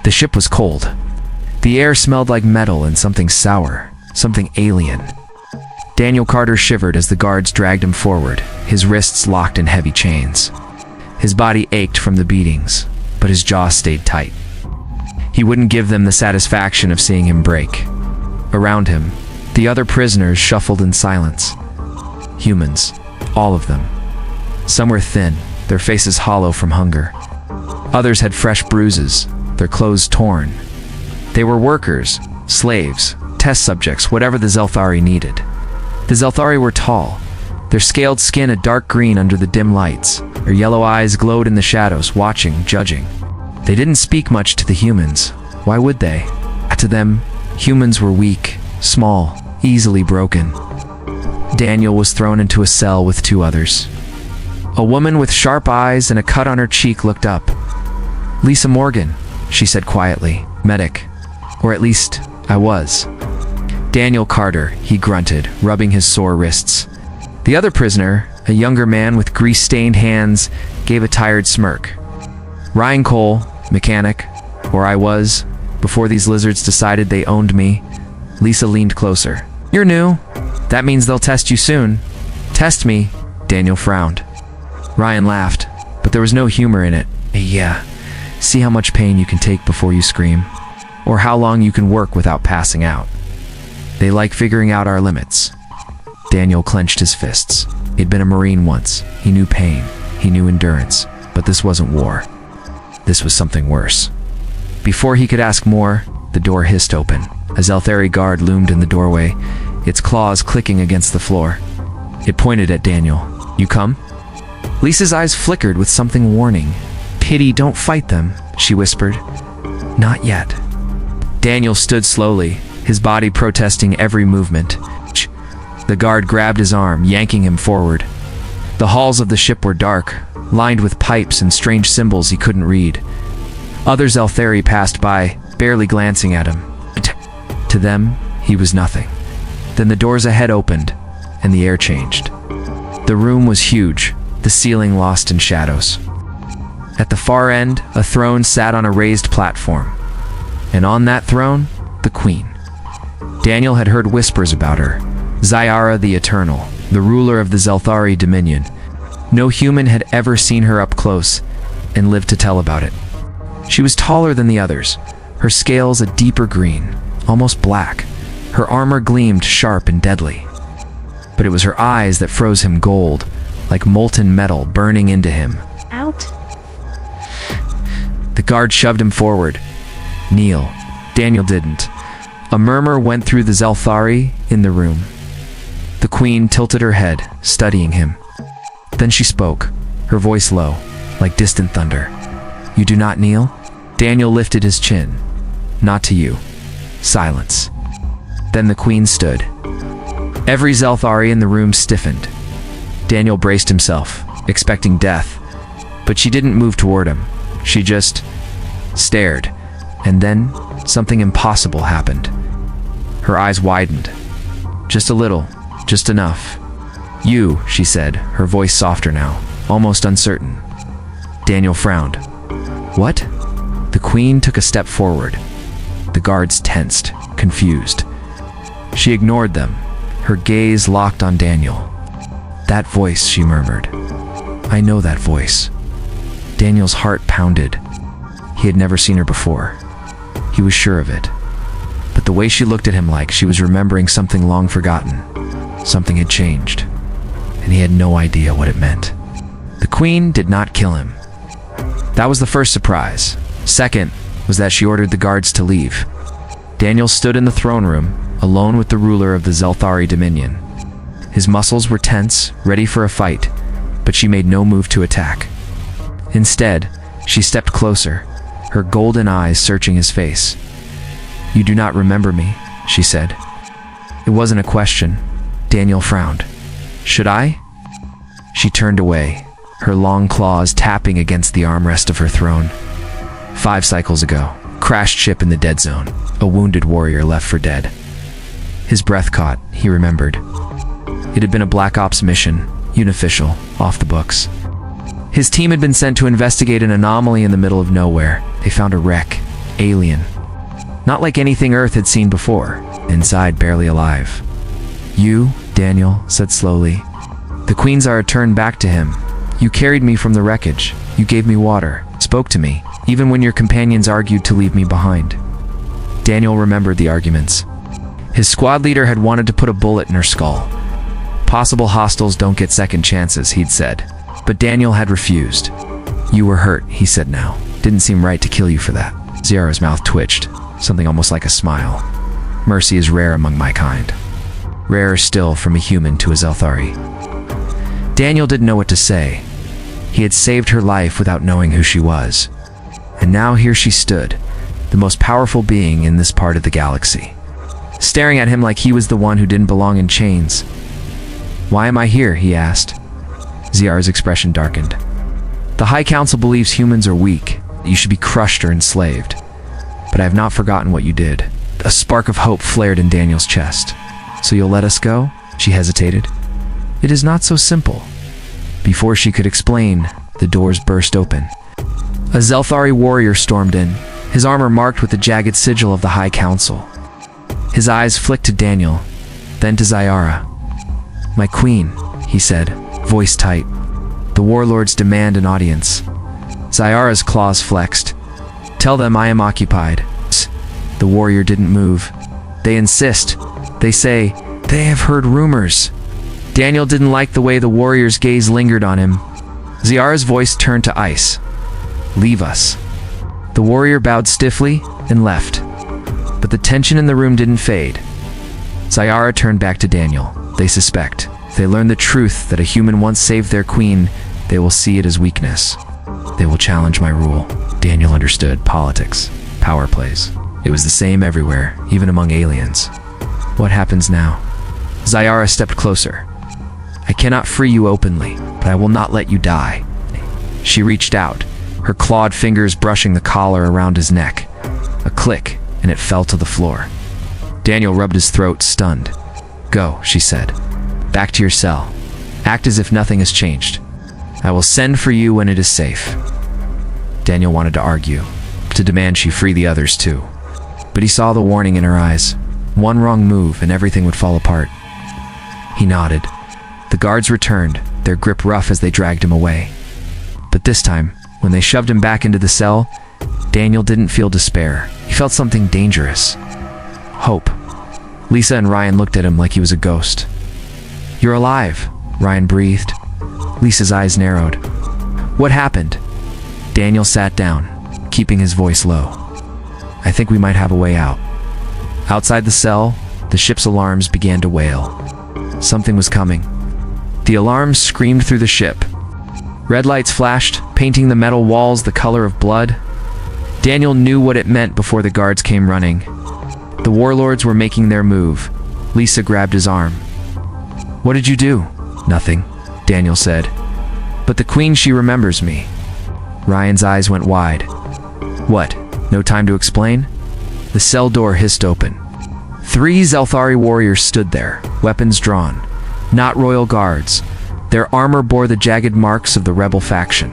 The ship was cold. The air smelled like metal and something sour, something alien. Daniel Carter shivered as the guards dragged him forward, his wrists locked in heavy chains. His body ached from the beatings, but his jaw stayed tight. He wouldn't give them the satisfaction of seeing him break. Around him, the other prisoners shuffled in silence. Humans, all of them. Some were thin, their faces hollow from hunger. Others had fresh bruises, their clothes torn. They were workers, slaves, test subjects, whatever the Xelthari needed. The Xelthari were tall, their scaled skin a dark green under the dim lights. Their yellow eyes glowed in the shadows, watching, judging. They didn't speak much to the humans. Why would they? To them, humans were weak, small, easily broken. Daniel was thrown into a cell with two others. A woman with sharp eyes and a cut on her cheek looked up. "Lisa Morgan," she said quietly. "Medic. Or at least, I was." "Daniel Carter," he grunted, rubbing his sore wrists. The other prisoner, a younger man with grease-stained hands, gave a tired smirk. "Ryan Cole, mechanic. Or I was, before these lizards decided they owned me." Lisa leaned closer. "You're new. That means they'll test you soon." "Test me?" Daniel frowned. Ryan laughed, but there was no humor in it. "Yeah. See how much pain you can take before you scream. Or how long you can work without passing out. They like figuring out our limits." Daniel clenched his fists. He'd been a Marine once. He knew pain. He knew endurance. But this wasn't war. This was something worse. Before he could ask more, the door hissed open. A Xelthari guard loomed in the doorway, its claws clicking against the floor. It pointed at Daniel. "You come?" Lisa's eyes flickered with something warning. "Pity, don't fight them," she whispered. "Not yet." Daniel stood slowly, his body protesting every movement. The guard grabbed his arm, yanking him forward. The halls of the ship were dark, lined with pipes and strange symbols he couldn't read. Other Xelthari passed by, barely glancing at him. To them, he was nothing. Then the doors ahead opened, and the air changed. The room was huge, the ceiling lost in shadows. At the far end, a throne sat on a raised platform. And on that throne, the Queen. Daniel had heard whispers about her. Zyara the Eternal, the ruler of the Xelthari Dominion. No human had ever seen her up close and lived to tell about it. She was taller than the others, her scales a deeper green, almost black. Her armor gleamed sharp and deadly. But it was her eyes that froze him gold, like molten metal burning into him. "Out." The guard shoved him forward. "Kneel." Daniel didn't. A murmur went through the Xelthari in the room. The Queen tilted her head, studying him. Then she spoke, her voice low, like distant thunder. "You do not kneel?" Daniel lifted his chin. "Not to you." Silence. Then the Queen stood. Every Xelthari in the room stiffened. Daniel braced himself, expecting death, but she didn't move toward him. She just stared, and then something impossible happened. Her eyes widened. Just a little, just enough. "You," she said, her voice softer now, almost uncertain. Daniel frowned. "What?" The Queen took a step forward. The guards tensed, confused. She ignored them, her gaze locked on Daniel. "That voice," she murmured. "I know that voice." Daniel's heart pounded. He had never seen her before. He was sure of it. But the way she looked at him, like she was remembering something long forgotten. Something had changed, and he had no idea what it meant. The Queen did not kill him. That was the first surprise. Second was that she ordered the guards to leave. Daniel stood in the throne room, alone with the ruler of the Xelthari Dominion. His muscles were tense, ready for a fight, but she made no move to attack. Instead, she stepped closer, her golden eyes searching his face. "You do not remember me," she said. It wasn't a question. Daniel frowned. "Should I?" She turned away, her long claws tapping against the armrest of her throne. 5 cycles ago, crashed ship in the dead zone, a wounded warrior left for dead. His breath caught, he remembered. It had been a Black Ops mission, unofficial, off the books. His team had been sent to investigate an anomaly in the middle of nowhere. They found a wreck, alien. Not like anything Earth had seen before, inside barely alive. "You," Daniel said slowly. The Queen Zara turned back to him. "You carried me from the wreckage. You gave me water, spoke to me, even when your companions argued to leave me behind." Daniel remembered the arguments. His squad leader had wanted to put a bullet in her skull. Possible hostiles don't get second chances, he'd said. But Daniel had refused. "You were hurt," he said now. "Didn't seem right to kill you for that." Zara's mouth twitched, something almost like a smile. "Mercy is rare among my kind. Rarer still from a human to a Xelthari." Daniel didn't know what to say. He had saved her life without knowing who she was. And now here she stood, the most powerful being in this part of the galaxy, staring at him like he was the one who didn't belong in chains. "Why am I here?" he asked. Zara's expression darkened. "The High Council believes humans are weak, that you should be crushed or enslaved. But I have not forgotten what you did." A spark of hope flared in Daniel's chest. "So you'll let us go?" She hesitated. "It is not so simple." Before she could explain, the doors burst open. A Xelthari warrior stormed in, his armor marked with the jagged sigil of the High Council. His eyes flicked to Daniel, then to Zara. "My queen," he said, voice tight. "The warlords demand an audience." Zara's claws flexed. "Tell them I am occupied." The warrior didn't move. "They insist. They say, they have heard rumors." Daniel didn't like the way the warrior's gaze lingered on him. Zara's voice turned to ice. "Leave us." The warrior bowed stiffly and left. But the tension in the room didn't fade. Zara turned back to Daniel. "They suspect. If they learn the truth that a human once saved their queen, they will see it as weakness. They will challenge my rule." Daniel understood politics, power plays. It was the same everywhere, even among aliens. "What happens now?" Zara stepped closer. "I cannot free you openly, but I will not let you die." She reached out, her clawed fingers brushing the collar around his neck. A click, and it fell to the floor. Daniel rubbed his throat, stunned. "Go," she said. "Back to your cell. Act as if nothing has changed. I will send for you when it is safe." Daniel wanted to argue, to demand she free the others too. But he saw the warning in her eyes. One wrong move and everything would fall apart. He nodded. The guards returned, their grip rough as they dragged him away. But this time, when they shoved him back into the cell, Daniel didn't feel despair. He felt something dangerous. Hope. Lisa and Ryan looked at him like he was a ghost. "You're alive," Ryan breathed. Lisa's eyes narrowed. "What happened?" Daniel sat down, keeping his voice low. "I think we might have a way out." Outside the cell, the ship's alarms began to wail. Something was coming. The alarms screamed through the ship. Red lights flashed, painting the metal walls the color of blood. Daniel knew what it meant before the guards came running. The warlords were making their move. Lisa grabbed his arm. "What did you do?" "Nothing," Daniel said. "But the queen, she remembers me." Ryan's eyes went wide. "What? No time to explain?" The cell door hissed open. 3 Xelthari warriors stood there, weapons drawn. Not royal guards. Their armor bore the jagged marks of the rebel faction.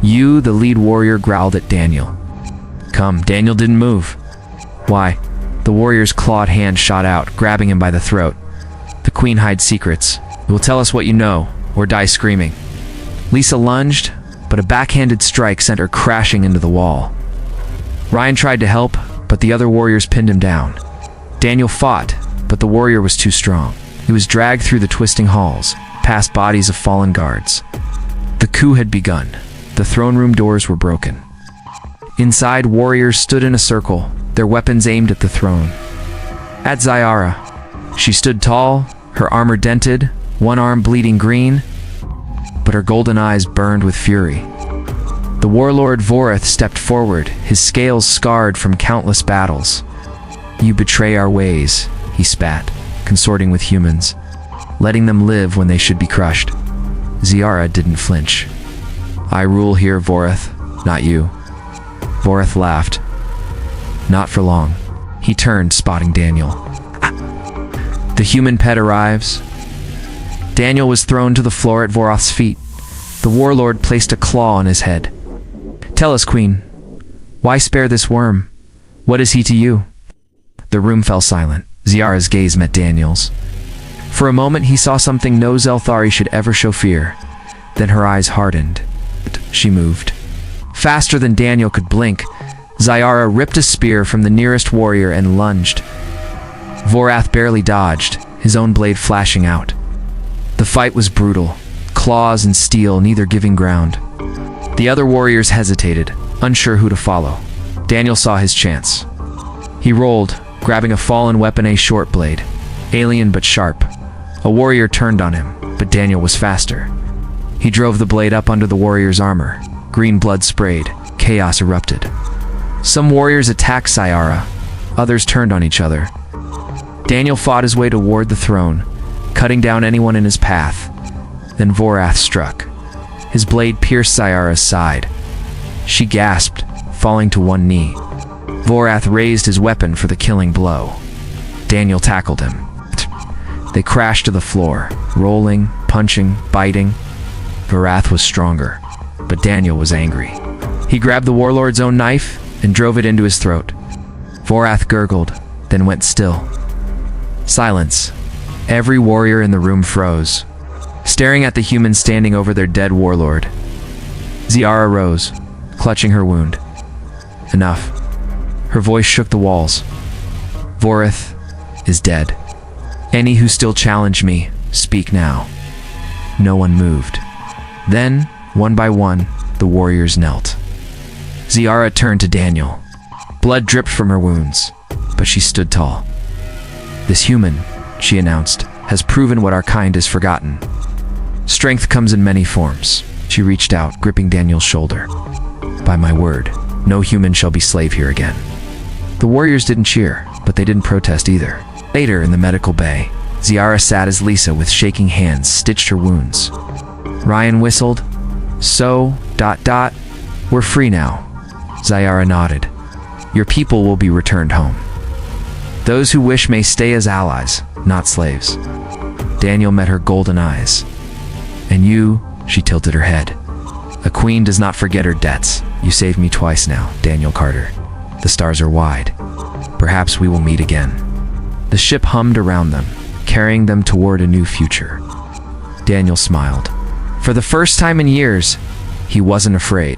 "You," the lead warrior growled at Daniel. "Come." Daniel didn't move. "Why?" The warrior's clawed hand shot out, grabbing him by the throat. "The queen hides secrets. You will tell us what you know, or die screaming." Lisa lunged, but a backhanded strike sent her crashing into the wall. Ryan tried to help, but the other warriors pinned him down. Daniel fought, but the warrior was too strong. He was dragged through the twisting halls, past bodies of fallen guards. The coup had begun. The throne room doors were broken. Inside, warriors stood in a circle, their weapons aimed at the throne. At Zara. She stood tall, her armor dented, one arm bleeding green, but her golden eyes burned with fury. The warlord Vorith stepped forward, his scales scarred from countless battles. "You betray our ways," he spat, consorting with humans, letting them live when they should be crushed. Zara didn't flinch. "I rule here, Vorith, not you." Vorith laughed. "Not for long." He turned, spotting Daniel. The human pet arrives. Daniel was thrown to the floor at Vorith's feet. The warlord placed a claw on his head. "Tell us, Queen, Why spare this worm? What is he to you? The room fell silent. Ziara's gaze met Daniel's. For a moment he saw something no Xelthari should ever show fear. Then her eyes hardened. She moved. Faster than Daniel could blink, Ziara ripped a spear from the nearest warrior and lunged. Vorath barely dodged, his own blade flashing out. The fight was brutal, claws and steel neither giving ground. The other warriors hesitated, unsure who to follow. Daniel saw his chance. He rolled, grabbing a fallen weapon, a short blade, alien but sharp. A warrior turned on him, but Daniel was faster. He drove the blade up under the warrior's armor. Green blood sprayed, chaos erupted. Some warriors attacked Ziara, others turned on each other. Daniel fought his way toward the throne, cutting down anyone in his path. Then Vorath struck. His blade pierced Ziara's side. She gasped, falling to one knee. Vorath raised his weapon for the killing blow. Daniel tackled him. They crashed to the floor, rolling, punching, biting. Vorath was stronger, but Daniel was angry. He grabbed the warlord's own knife and drove it into his throat. Vorath gurgled, then went still. Silence. Every warrior in the room froze, staring at the humans standing over their dead warlord. Ziara rose, clutching her wound. Enough. Her voice shook the walls. Vorath is dead. Any who still challenge me, speak now. No one moved. Then, one by one, the warriors knelt. Ziara turned to Daniel. Blood dripped from her wounds, but she stood tall. This human, she announced, has proven what our kind has forgotten. Strength comes in many forms. She reached out, gripping Daniel's shoulder. By my word, no human shall be slave here again. The warriors didn't cheer, but they didn't protest either. Later, in the medical bay, Ziara sat as Lisa, with shaking hands, stitched her wounds. Ryan whistled. So, we're free now. Ziara nodded. Your people will be returned home. Those who wish may stay as allies, not slaves. Daniel met her golden eyes. And you, she tilted her head. A queen does not forget her debts. You saved me twice now, Daniel Carter. The stars are wide. Perhaps we will meet again. The ship hummed around them, carrying them toward a new future. Daniel smiled. For the first time in years, he wasn't afraid.